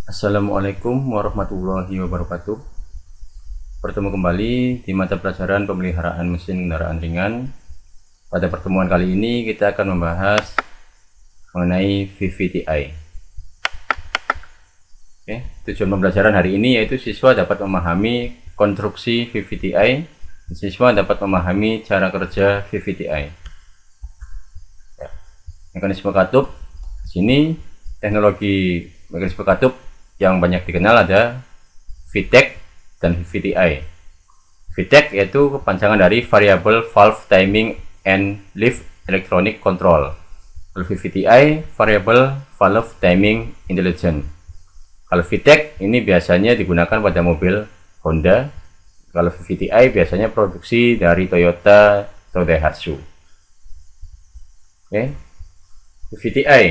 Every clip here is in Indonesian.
Assalamualaikum warahmatullahi wabarakatuh. Bertemu kembali di mata pelajaran pemeliharaan mesin kendaraan ringan. Pada pertemuan kali ini kita akan membahas mengenai VVTi. Tujuan pembelajaran hari ini yaitu siswa dapat memahami konstruksi VVTi dan siswa dapat memahami cara kerja VVTi. Mekanisme katup. Di sini teknologi mekanisme katup yang banyak dikenal ada VTEC dan VVTi. VTEC yaitu kepanjangan dari Variable Valve Timing and Leaf Electronic Control. Kalau VVTi Variable Valve Timing Intelligent. Kalau VTEC ini biasanya digunakan pada mobil Honda. Kalau VVTi biasanya produksi dari Toyota atau Daihatsu. VVTi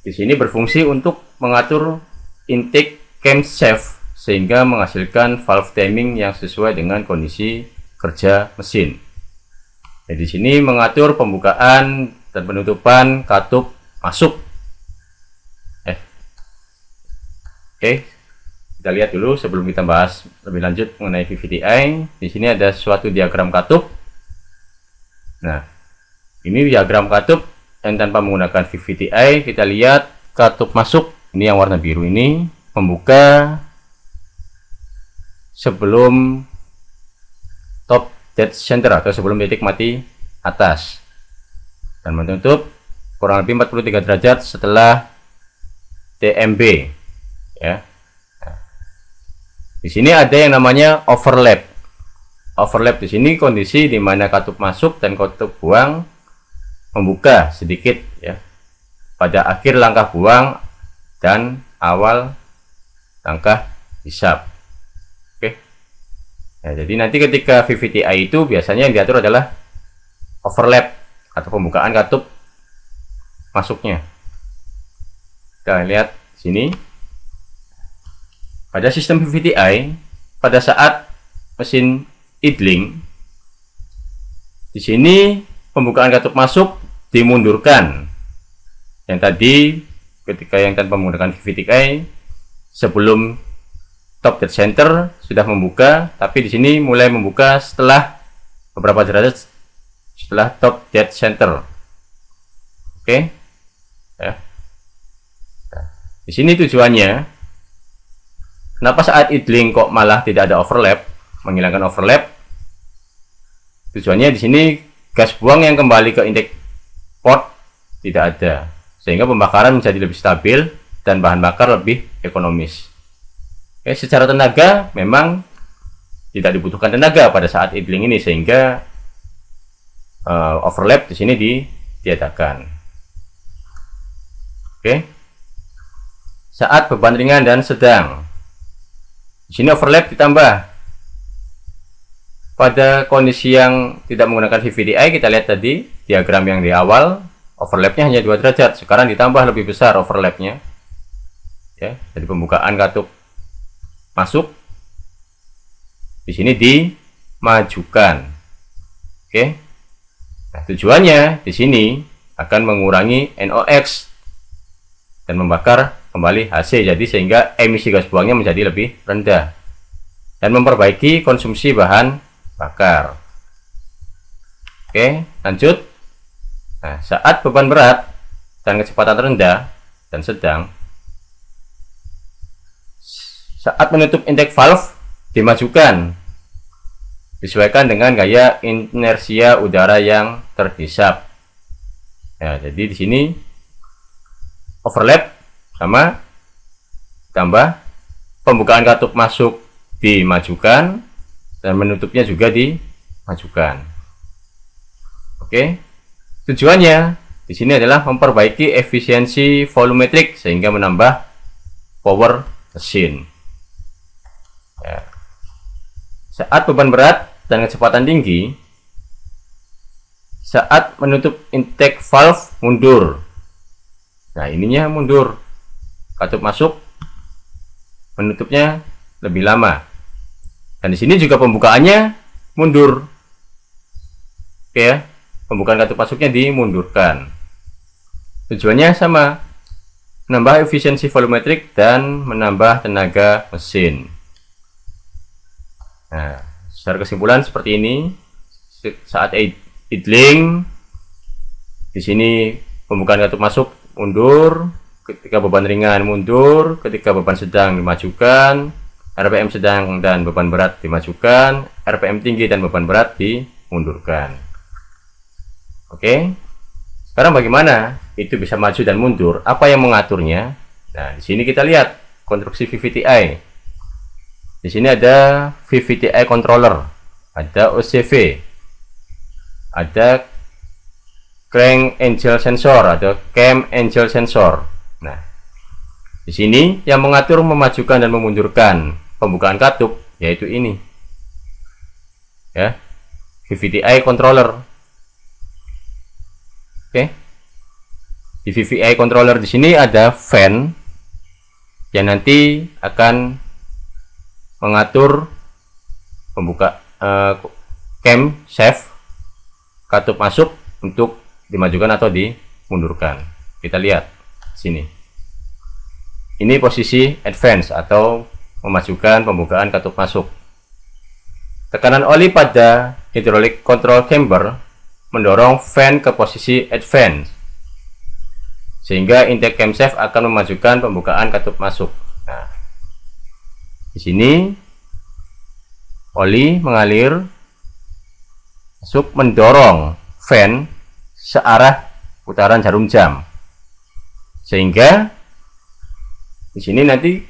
di sini berfungsi untuk mengatur intake camshaft sehingga menghasilkan valve timing yang sesuai dengan kondisi kerja mesin. Jadi di sini mengatur pembukaan dan penutupan katup masuk. Kita lihat dulu sebelum kita bahas lebih lanjut mengenai VVTi. Di sini ada suatu diagram katup. Nah, ini diagram katup yang tanpa menggunakan VVTi. Kita lihat katup masuk. Ini yang warna biru ini membuka sebelum top dead center atau sebelum titik mati atas dan menutup kurang lebih 43 derajat setelah TMB ya. Di sini ada yang namanya overlap. Overlap di sini kondisi di mana katup masuk dan katup buang membuka sedikit ya pada akhir langkah buang dan awal langkah hisap. Jadi nanti ketika VVTi itu biasanya yang diatur adalah overlap atau pembukaan katup masuknya. Kita lihat sini pada sistem VVTi pada saat mesin idling di sini pembukaan katup masuk dimundurkan. Yang tadi ketika yang tanpa menggunakan VVTi sebelum top dead center sudah membuka, tapi di sini mulai membuka setelah beberapa derajat setelah top dead center. Ya. Di sini tujuannya kenapa saat idling kok malah tidak ada overlap, menghilangkan overlap? Tujuannya di sini gas buang yang kembali ke intake port tidak ada, sehingga pembakaran menjadi lebih stabil dan bahan bakar lebih ekonomis. Secara tenaga memang tidak dibutuhkan tenaga pada saat idling ini, sehingga overlap di sini ditiadakan. Saat beban ringan dan sedang, di sini overlap ditambah. Pada kondisi yang tidak menggunakan VVTi, kita lihat tadi diagram yang di awal, overlapnya hanya 2 derajat. Sekarang ditambah lebih besar overlapnya. Jadi pembukaan katup masuk di sini dimajukan. Nah, tujuannya di sini akan mengurangi NOx dan membakar kembali HC, jadi sehingga emisi gas buangnya menjadi lebih rendah dan memperbaiki konsumsi bahan bakar. Lanjut. Nah, saat beban berat dan kecepatan rendah dan sedang, saat menutup intake valve dimajukan disesuaikan dengan gaya inersia udara yang terhisap. Jadi di sini overlap sama tambah pembukaan katup masuk dimajukan dan menutupnya juga dimajukan. Tujuannya di sini adalah memperbaiki efisiensi volumetrik sehingga menambah power mesin. Saat beban berat dan kecepatan tinggi, saat menutup intake valve mundur. Nah, ininya mundur. Katup masuk, menutupnya lebih lama. Dan di sini juga pembukaannya mundur. Pembukaan katup masuknya dimundurkan. Tujuannya sama. menambah efisiensi volumetrik dan menambah tenaga mesin. Nah, secara kesimpulan seperti ini. Saat idling, di sini pembukaan katup masuk mundur, ketika beban ringan mundur, ketika beban sedang dimajukan, RPM sedang dan beban berat dimajukan, RPM tinggi dan beban berat dimundurkan. Oke. Sekarang bagaimana itu bisa maju dan mundur? Apa yang mengaturnya? Nah, di sini kita lihat konstruksi VVTi. Di sini ada VVTi controller, ada OCV, ada crank angle sensor atau cam angle sensor. Nah, di sini yang mengatur memajukan dan memundurkan pembukaan katup yaitu ini, ya, VVTi controller. Oke, di VVTi controller di sini ada fan yang nanti akan mengatur pembuka cam shaft katup masuk untuk dimajukan atau dimundurkan. Kita lihat sini. Ini posisi advance atau memajukan pembukaan katup masuk. Tekanan oli pada hydraulic control chamber mendorong fan ke posisi advance, sehingga intake camshaft akan memajukan pembukaan katup masuk. Nah, di sini oli mengalir masuk mendorong fan searah putaran jarum jam, sehingga di sini nanti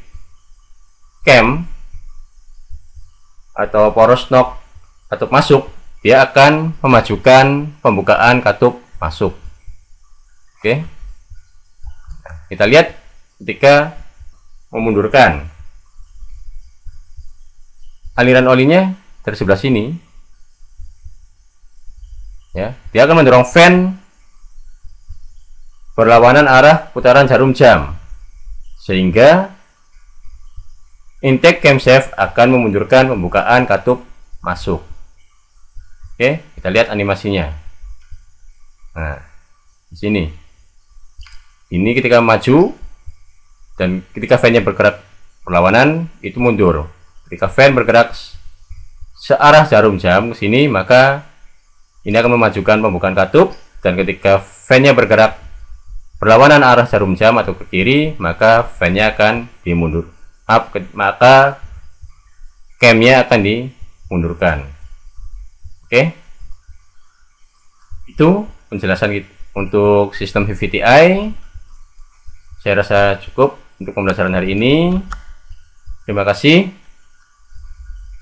cam atau poros knob katup masuk dia akan memajukan pembukaan katup masuk. Oke, kita lihat ketika memundurkan, aliran olinya dari sebelah sini. Ya, dia akan mendorong fan berlawanan arah putaran jarum jam, sehingga intake camshaft akan memundurkan pembukaan katup masuk. Oke, kita lihat animasinya. Nah, di sini, ini ketika maju dan ketika fan-nya bergerak berlawanan itu mundur. Ketika fan bergerak searah jarum jam ke sini, maka ini akan memajukan pembukaan katup, dan ketika fan-nya bergerak berlawanan arah jarum jam atau ke kiri, maka fan-nya akan dimundur. Maka cam-nya akan dimundurkan. Oke. Itu penjelasan untuk sistem VVTi. Saya rasa cukup untuk pembelajaran hari ini. Terima kasih.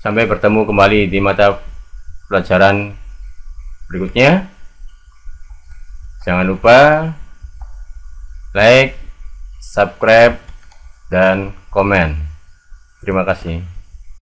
Sampai bertemu kembali di mata pelajaran berikutnya. Jangan lupa like, subscribe, dan komen. Terima kasih.